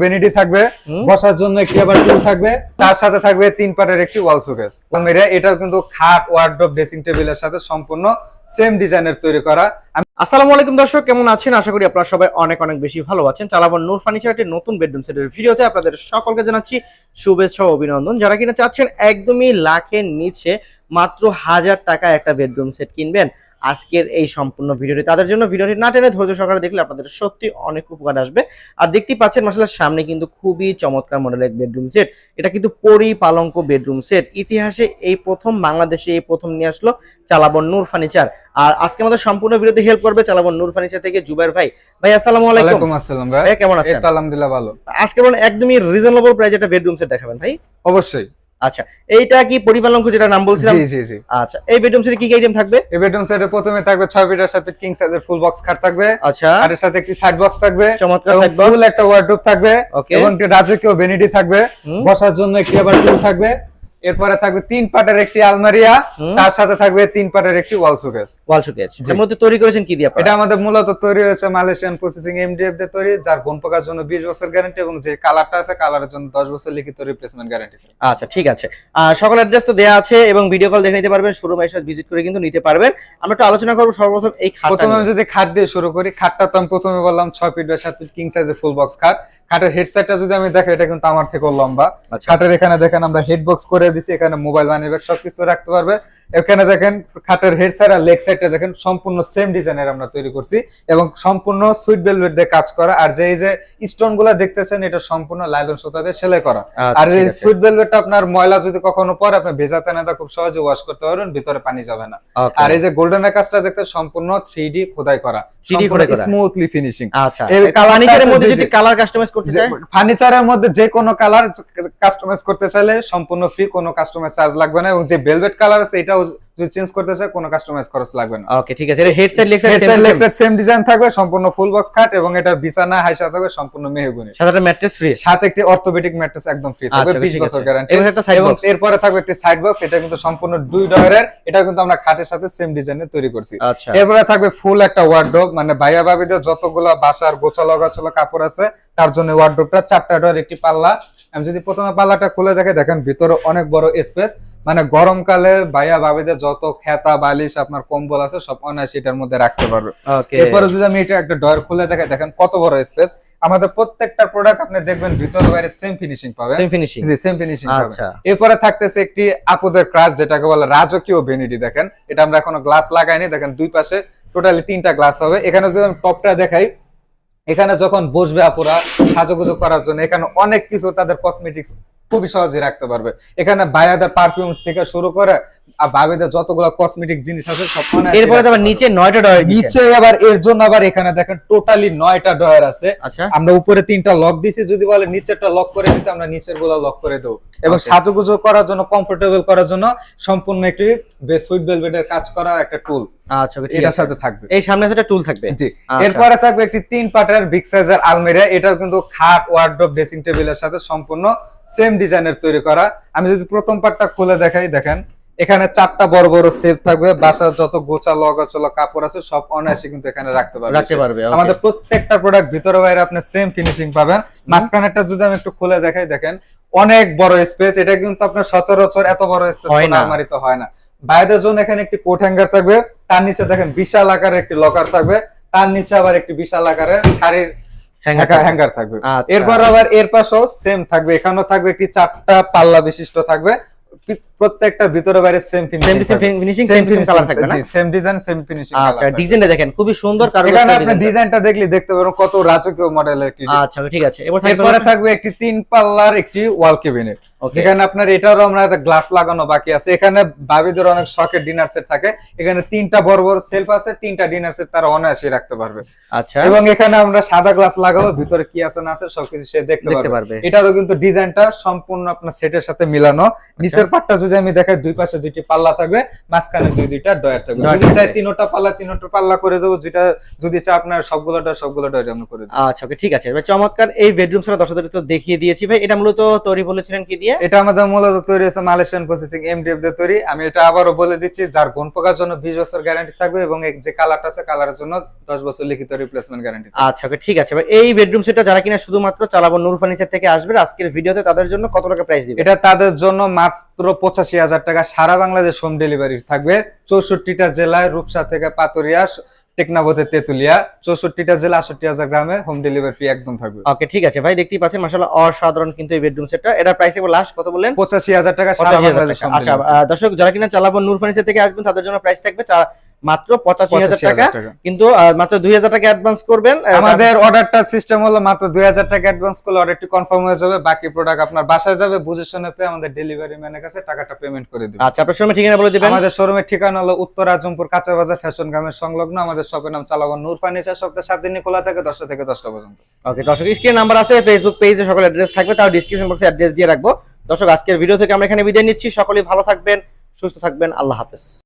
Vanity থাকবে, বসার জন্য একটি আবার টুল থাকবে, তার সাথে থাকবে 3 পার্টের একটি ওয়াল শোকেস। আলমিরা এটাও কিন্তু খাট, ওয়ার্ডরোব, ড্রেসিং টেবিলের সাথে সম্পূর্ণ সেম ডিজাইনের তৈরি করা। আসসালামু আলাইকুম দর্শক, কেমন আছেন? আশা করি আপনারা সবাই অনেক অনেক বেশি ভালো আছেন। চালাবন নূর ফার্নিচারের নতুন বেডরুম সেটের ভিডিওতে আপনাদের সকলকে জানাচ্ছি শুভেচ্ছা ও অভিনন্দন। যারা কিনা চাচ্ছেন একদমই লাখের নিচে মাত্র 1000 টাকা একটা বেডরুম সেট কিনবেন, আজকের এই সম্পূর্ণ ভিডিওটি তাদের জন্য। ভিডিওটি না টেনে ধৈর্য সহকারে দেখলে আপনাদের সত্যি অনেক উপকার আসবে। আর দেখতেই পাচ্ছেন মাশাআল্লাহ সামনে কিন্তু খুবই চমৎকার মডেলের বেডরুম সেট। এটা কিন্তু পরিপালঙ্ক বেডরুম সেট, ইতিহাসে এই প্রথম, বাংলাদেশে এই প্রথম নিয়ে আসলো চালাবন নূর ফার্নিচার। আর আজকে আমাদের সম্পূর্ণ ভিডিওতে হেল্প করবে চালাবন নূর ফার্নিচার থেকে জুবাইর ভাই। ভাই আসসালামু আলাইকুম। ওয়ালাইকুম আসসালাম ভাই, কেমন আছেন? এই তো আলহামদুলিল্লাহ ভালো। আজকে বলেন একদমই রিজনেবল প্রাইসে একটা বেডরুম সেট দেখাবেন ভাই। অবশ্যই। আচ্ছা, এইটা কি পরিপালঙ্ক যেটা নাম বলছিলাম? জি জি জি। আচ্ছা, এই বেডরুম সেটে কি কি আইটেম থাকবে? এই বেডরুম সেটে প্রথমে থাকবে 6 ফিটের সাথে কিং সাইজের ফুল বক্স খাট থাকবে। আচ্ছা, আর এর সাথে একটি সাইড বক্স থাকবে, চমৎকার এবং সাইড বক্স, ফুল একটা ওয়ার্ডরোব থাকবে, এবং একটি রাজকীয় ভ্যানিটি থাকবে, বসার জন্য একটি আবার টুল থাকবে। এরপরে থাকবে 3 পার্টের একটি আলমারিয়া, তার সাথে থাকবে 3 পার্টের একটি ওয়াল শোকেস। ওয়াল শোকেস এর মধ্যে তৈরি করেছেন কি দিয়ে আপনারা? এটা আমাদের মূলত তৈরি হয়েছে মালয়েশিয়ান প্রসেসিং এমডিএফ দিয়ে তৈরি, যার গুণ পোকার জন্য 20 বছর গ্যারান্টি, এবং যে কালারটা আছে কালারের জন্য 10 বছর লিখিত রিপ্লেসমেন্ট গ্যারান্টি। আচ্ছা ঠিক আছে, সকল অ্যাড্রেস তো দেয়া আছে এবং ভিডিও কল দেখে নিতে পারবেন, শোরুমে এসে ভিজিট করে কিন্তু নিতে পারবেন। আমরা একটু আলোচনা করব সর্বপ্রথম এই খাটটা। প্রথমে আমি যদি খাট দিয়ে শুরু করি, খাটটা তো আমি প্রথমে বললাম 6 ফিট বাই 7 ফিট কিং সাইজের ফুল বক্স খাট। খাটের হেডসেটটা যদি আমি দেখি, এটা কিন্তু আমার থেকেও লম্বা। খাটের এখানে দেখেন আমরা হেড বক্স করে দিছি, এখানে মোবাইল মানি ব্যাগ সবকিছু রাখতে পারবে। এখানে দেখেন খাটের হেড সাইড আর লেগ সাইডটা দেখেন সম্পূর্ণ সেম ডিজাইনের আমরা তৈরি করছি, এবং সম্পূর্ণ সুইট ভেলভেট দিয়ে কাজ করা। আর যে এই যে স্টোনগুলো দেখতেছেন, এটা সম্পূর্ণ লাইলন সুতা দিয়ে সেলাই করা। আর এই সুইট ভেলভেটটা আপনার ময়লা যদি কখনো পরে, আপনি ভেজাতে না খুব সহজে ওয়াশ করতে পারবেন, ভিতরে পানি যাবে না। আর এই যে গোল্ডেনের কাজটা দেখতে সম্পূর্ণ 3D খোদাই করা, স্মুথলি ফিনিশিং। আচ্ছা, এই ফার্নিচারের মধ্যে যদি কালার কাস্টমাইজ করতে চাই, ফার্নিচারের মধ্যে যে কোনো কালার কাস্টমাইজ করতে চাইলে সম্পূর্ণ ফ্রি, কোনো কাস্টমাইজ চার্জ লাগবে না। এবং যে ভেলভেট কালার আছে, এটাও যদি চেঞ্জ করতে চাই কোনো কাস্টমাইজ খরচ লাগবে না। ওকে ঠিক আছে। এর head side leg side same design থাকবে, সম্পূর্ণ ফুল বক্স খাট, এবং এটার বিছানা হাইসা থাকবে সম্পূর্ণ মেহগনি, সাথে ম্যাট্রেস ফ্রি, সাথে একটি অর্থোপেডিক ম্যাট্রেস একদম ফ্রি থাকবে, 20 বছর গ্যারান্টি। এবং এরপরে থাকবে একটি সাইড বক্স, এটা কিন্তু সম্পূর্ণ 2 ডয়ারের, এটা কিন্তু আমরা খাটের সাথে সেম ডিজাইনে তৈরি করছি। এরপরে থাকবে ফুল একটা ওয়ার্ডরোব, মানে ভাইয়া ভাবিদের যতগুলো বাসার গোছালো গাছালো কাপড় আছে তার জন্য ওয়ার্ডরোবটা 4টা ডয়ার একটি পাল্লা। আমি যদি প্রথমে পাল্লাটা খুলে দেখে, দেখেন ভিতরে অনেক বড় স্পেস, মানে গরমকালে ভাইয়া ভাবিদের যত খেতা বালিশ আপনার কম্বল আছে সব অনায়াসে এটার মধ্যে রাখতে পারবে। এরপরে যদি আমি এটা একটা ডয়ার খুলে দেখে, দেখেন কত বড় স্পেস। আমাদের প্রত্যেকটা প্রোডাক্ট আপনি দেখবেন ভিতরে বাইরে সেম ফিনিশিং পাবেন, সেম ফিনিশিং, জি সেম ফিনিশিং পাবেন। এরপরে থাকতেছে একটি আপুদের ক্রাশ, যেটাকে বলে রাজকীয় ভ্যানিটি। দেখেন এটা আমরা এখনো গ্লাস লাগাইনি, দেখেন দুই পাশে টোটালি 3টা গ্লাস হবে। এখানে যদি আমি টপটা দেখাই, এখানে যখন বসবে আপুরা সাজুগুজু করার জন্য, এখানে অনেক কিছু তাদের কসমেটিক্স খুবই সহজে রাখতে পারবে। এখানে ভাইয়াদের পারফিউম থেকে শুরু করে ভাবিদের যতগুলো কসমেটিক জিনিস আছে সব। এরপরে আবার নিচে 9টা ডয়ার, নিচে আবার এর জন্য আবার এখানে দেখেন টোটালি 9টা ডয়ার আছে। আমরা উপরে 3টা লক দিছি, যদি বলে নিচেরটা লক করে দিতে আমরা নিচের গুলো লক করে দেব। এবং সাজুগুজু করার জন্য, কমফোর্টেবল করার জন্য সম্পূর্ণ একটি সুইট ভেলভেটের কাজ করা একটা টুল এটার সাথে থাকবে। এই সামনে একটা টুল থাকবে, জি। এরপরে থাকবে একটি 3 পার্টের বিগ সাইজের আলমিরা, এটাও কিন্তু খাট, ওয়ার্ডরোব, ড্রেসিং টেবিলের সাথে সম্পূর্ণ সেম ডিজাইনের তৈরি করা। আমি যদি প্রথম পার্টটা খুলে দেখাই, দেখেন এখানে 4টা বড় বড় সেলফ থাকবে, বাসার যত গোছালো অগোছালো কাপড় আছে সব অনায়াসে কিন্তু এখানে রাখতে পারবে। আমাদের প্রত্যেকটা প্রোডাক্ট ভিতরে বাইরে আপনি সেম ফিনিশিং পাবেন। মাঝখানেরটা যদি আমি একটু খুলে দেখাই, দেখেন অনেক বড় স্পেস। এটা কিন্তু আপনার সচরাচর এত বড় স্পেস আলমারিতে হয় না। বাইরের জন্য এখানে একটি কোট হ্যাঙ্গার থাকবে, তার নিচে দেখেন বিশাল আকারের একটি লকার থাকবে, তার নিচে আবার একটি বিশাল আকারের শাড়ির হ্যাঙ্গার থাকবে। এরপর আবার এর পাশেও সেম থাকবে, এখানেও থাকবে একটি 4টা পাল্লা বিশিষ্ট থাকবে, প্রত্যেকটা ভিতরে বাইরে সেম ফিনিশিং, সেম কালার থাকবে না, সেম ডিজাইন, সেম ফিনিশিং। আচ্ছা, ডিজাইনটা দেখেন খুবই সুন্দর, কারণ এখানে আপনি ডিজাইনটা দেখলে দেখতে পারবেন কত রাজকীয় মডেলের একটি। আচ্ছা ঠিক আছে। এরপরে থাকবে একটি 3 পাল্লার একটি ওয়াল ক্যাবিনেট, যেখানে আপনার এটারও আমরা একটা গ্লাস লাগানো বাকি আছে। এখানে ভাবিদের অনেক শখের ডিনার সেট থাকে, এখানে 3টা বড় বড় সেলফ আছে, 3টা ডিনার সেট তারা অনায়াসে রাখতে পারবে। আচ্ছা, এবং এখানে আমরা সাদা গ্লাস লাগাবো, ভিতরে কি আছে না আছে সবকিছু সে দেখতে পারবে। এটারও কিন্তু ডিজাইনটা সম্পূর্ণ আপনার সেটের সাথে মিলানো। নিচের পাটটা যদি আমি দেখাই দুই পাশে দুইটি পাল্লা থাকবে, মাঝখানে দুইটা ডয়ার থাকবে। যদি চাই তিনটা পাল্লা করে দেবো, যেটা যদি চাই আপনার সবগুলো ডয়ার আমরা করে দেব। আচ্ছা ওকে ঠিক আছে ভাই, চমৎকার এই বেডরুম সেটা দর্শকদের তো দেখিয়ে দিয়েছি ভাই। এটা মূলত তৈরি বলেছিলেন কি দিয়ে? এটা আমাদের মূলত তৈরি হয়েছে মালয়েশিয়ান প্রসেসিং এমডিএফ দিয়ে তৈরি। আমি এটা আবারও বলে দিচ্ছি, যার গুণ পোকার জন্য 20 বছর গ্যারান্টি থাকবে এবং যে কালারটা আছে কালারের জন্য 10 বছর লিখিত রিপ্লেসমেন্ট গ্যারান্টি। আচ্ছা ওকে ঠিক আছে ভাই, এই বেডরুম সেটটা যারা কিনা শুধুমাত্র চালাবো নূর ফার্নিচার থেকে আসবে আজকের ভিডিওতে, তাদের জন্য কত টাকা প্রাইস দিবেন? এটা তাদের জন্য মাত্র 85,000 টাকা, সারা বাংলাদেশ হোম ডেলিভারি থাকবে। 64টা জেলায়, রূপসা থেকে পাতুরিয়া, টেকনাফতে তেতুলিয়া, 64টা জেলা, 68,000 গ্রামে হোম ডেলিভারি ফ্রি একদম থাকবে। ওকে ঠিক আছে ভাই, দেখতেই পাচ্ছেন মাশাআল্লাহ অসাধারণ কিন্তু এই বেডরুম সেটটা। এটার প্রাইস এবার লাস্ট কত বললেন? 85,000 টাকা, সারা বাংলাদেশ। আচ্ছা দর্শক যারা কিনা চালাবো নূর ফার্নিচার থেকে আসবেন তাদের জন্য প্রাইস থাকবে মাত্র 85,000 টাকা, কিন্তু মাত্র 2,000 টাকা অ্যাডভান্স করবেন। আমাদের অর্ডারটা সিস্টেম হলো মাত্র 2,000 টাকা অ্যাডভান্স করলে অর্ডারটি কনফার্ম হয়ে যাবে, বাকি প্রোডাক্ট আপনার বাসায় যাবে, বুঝে শুনে পেয়ে আমাদের ডেলিভারি ম্যানের কাছে টাকাটা পেমেন্ট করে দিবেন। আচ্ছা আপনার শোরুমের ঠিকানা বলে দিবেন। আমাদের শোরুমের ঠিকানা হলো উত্তর আজমপুর কাঁচা বাজার ফ্যাশন গ্রামের সংলগ্ন। আমাদের শপের নাম চালাবো নূর ফার্নিচার। সপ্তাহে 7 দিন খোলা থাকে, 10টা থেকে 10টা পর্যন্ত। ওকে দর্শক স্ক্রিনে নাম্বার আছে, ফেসবুক পেজে সকল অ্যাড্রেস থাকবে, তাও ডেসক্রিপশন বক্সে অ্যাড্রেস দিয়ে রাখবো। দর্শক আজকের ভিডিও থেকে আমরা এখানে বিদায় নিচ্ছি, সকলেই ভালো থাকবেন, সুস্থ থাকবেন, আল্লাহ হাফেজ।